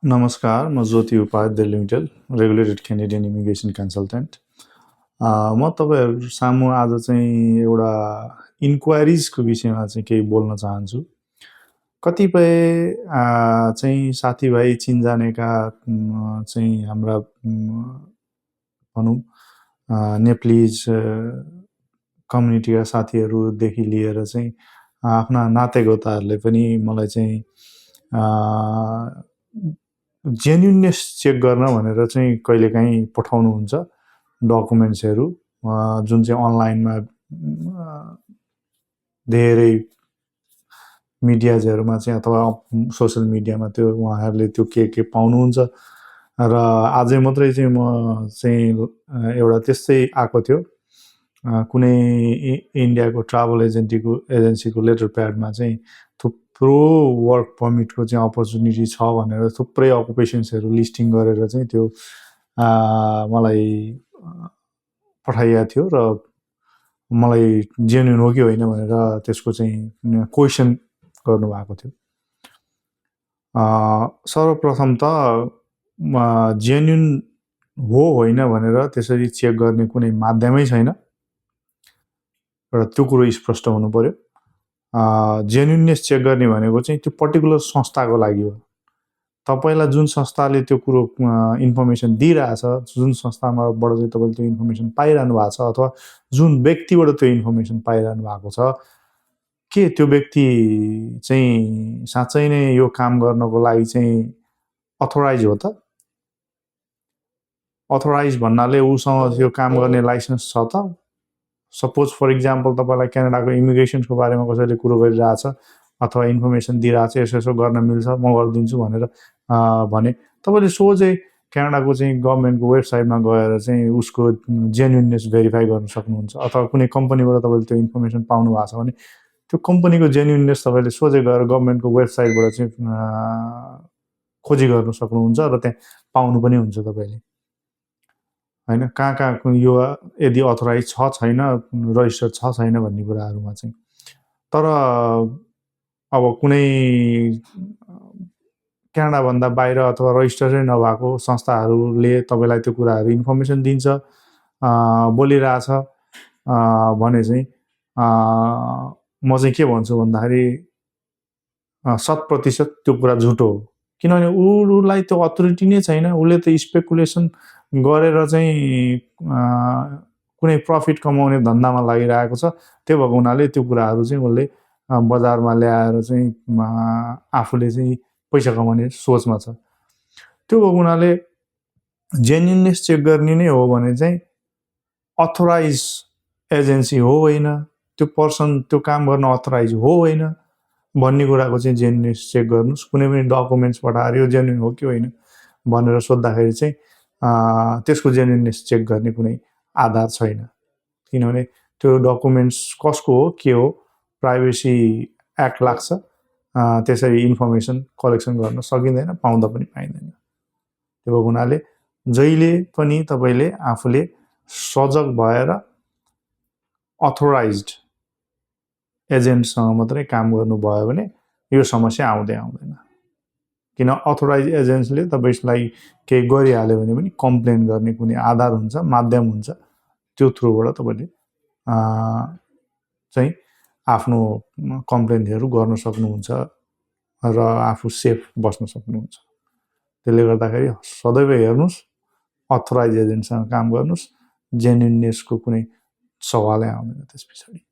नमस्कार, म Jyoti Upadhyay limited, regulated Canadian immigration consultant. म तपाईँहरू सामु आज चाहिँ एउटा इन्क्वायरिजको विषयमा चाहिँ केही बोल्न चाहन्छु। कतिपय चाहिँ साथीभाइ चिनजानेका चाहिँ हाम्रा भनौँ नेप्लिज कम्युनिटीका साथीहरूदेखि लिएर चाहिँ आफ्ना नातेगोताहरूले पनि मलाई चाहिँ जेन्युननेस चेक गर्न भनेर चाहिँ कहिलेकाहीँ पठाउनुहुन्छ डकुमेन्ट्सहरू, जुन चाहिँ अनलाइनमा धेरै मिडियाजहरूमा चाहिँ अथवा सोसल मिडियामा त्यो उहाँहरूले त्यो के पाउनुहुन्छ। र आजै मात्रै चाहिँ म चाहिँ एउटा त्यस्तै आएको थियो, कुनै इन्डियाको ट्राभल एजेन्सीको लेटर प्याडमा चाहिँ थुप्रो वर्क पर्मिटको चाहिँ अपर्च्युनिटी छ भनेर थुप्रै अकुपेसन्सहरू लिस्टिङ गरेर चाहिँ त्यो मलाई पठाइएको थियो र मलाई जेन्युन हो कि होइन भनेर त्यसको चाहिँ क्वेसन गर्नुभएको थियो। सर्वप्रथम त जेन्युन हो होइन भनेर त्यसरी चेक गर्ने कुनै माध्यमै छैन र त्यो कुरो स्पष्ट हुनु पर्यो। जेन्युननेस चेक गर्ने भनेको चाहिँ त्यो पर्टिकुलर संस्थाको लागि हो। तपाईँलाई जुन संस्थाले त्यो कुरो इन्फर्मेसन दिइरहेछ, जुन संस्थामाबाट चाहिँ तपाईँले त्यो इन्फर्मेसन पाइरहनु भएको छ अथवा जुन व्यक्तिबाट त्यो इन्फर्मेसन पाइरहनु भएको छ, के त्यो व्यक्ति चाहिँ साँच्चै नै यो काम गर्नको लागि चाहिँ अथोराइज हो त? अथोराइज भन्नाले उसँग यो काम गर्ने लाइसेन्स छ त? सपोज फर इक्जाम्पल तपाईँलाई क्यानाडाको इमिग्रेसनको बारेमा कसैले कुरो गरिरहेछ अथवा इन्फर्मेसन दिइरहेछ, यसो यसो गर्न मिल्छ, म गरिदिन्छु भनेर भने तपाईँले सोझै क्यानाडाको चाहिँ गभर्मेन्टको वेबसाइटमा गएर चाहिँ उसको जेन्युननेस भेरिफाई गर्न सक्नुहुन्छ। अथवा कुनै कम्पनीबाट तपाईँले त्यो इन्फर्मेसन पाउनु भएको छ भने त्यो कम्पनीको जेन्युननेस तपाईँले सोझै गएर गभर्मेन्टको वेबसाइटबाट चाहिँ खोजी गर्न सक्नुहुन्छ र त्यहाँ पाउनु पनि हुन्छ तपाईँले, होइन? कहाँ यो यदि अथोराइज छ छैन, रजिस्टर्ड छ छैन भन्ने कुराहरूमा चाहिँ। तर अब कुनै क्यानाडाभन्दा बाहिर अथवा रजिस्टरै नभएको संस्थाहरूले तपाईँलाई त्यो कुराहरू इन्फर्मेसन दिन्छ, बोलिरहेछ भने चाहिँ म चाहिँ के भन्छु भन्दाखेरि 100% त्यो कुरा झुटो हो। किनभने उसलाई त्यो अथोरिटी नै छैन, उसले त स्पेकुलेसन गरेर चाहिँ कुनै प्रफिट कमाउने धन्दामा लागिरहेको छ। त्यो भएको हुनाले त्यो कुराहरू चाहिँ उसले बजारमा ल्याएर चाहिँ आफूले चाहिँ पैसा कमाउने सोचमा छ। त्यो भएको हुनाले जेन्युननेस चेक गर्ने नै हो भने चाहिँ अथोराइज एजेन्सी हो होइन, त्यो पर्सन त्यो काम गर्न अथोराइज हो होइन भन्ने कुराको चाहिँ जेन्युननेस चेक गर्नुहोस्। कुनै पनि डकुमेन्ट्स पठाएर यो जेन्युन हो कि होइन भनेर सोद्धाखेरि चाहिँ त्यसको जेन्युननेस चेक गर्ने कुनै आधार छैन। किनभने त्यो डकुमेन्ट्स कसको हो, के हो, प्राइभेसी एक्ट लाग्छ। त्यसरी इन्फर्मेसन कलेक्सन गर्न सकिँदैन, पाउँदा पनि पाइँदैन। त्यो भएको हुनाले जहिले पनि तपाईँले आफूले सजग भएर अथोराइज्ड एजेन्टसँग मात्रै काम गर्नुभयो भने यो समस्या आउँदैन। किन अथोराइज एजेन्टले तपाईँलाई केही गरिहाल्यो भने पनि कम्प्लेन गर्ने कुनै आधार हुन्छ, माध्यम हुन्छ। त्यो थ्रुबाट तपाईँले चाहिँ आफ्नो कम्प्लेनहरू गर्न सक्नुहुन्छ र आफू सेफ बस्न सक्नुहुन्छ। त्यसले गर्दाखेरि सदैव हेर्नुहोस्, अथोराइज एजेन्टसँग काम गर्नुहोस्, जेन्युननेसको कुनै सवालै आउँदैन त्यस पछाडि।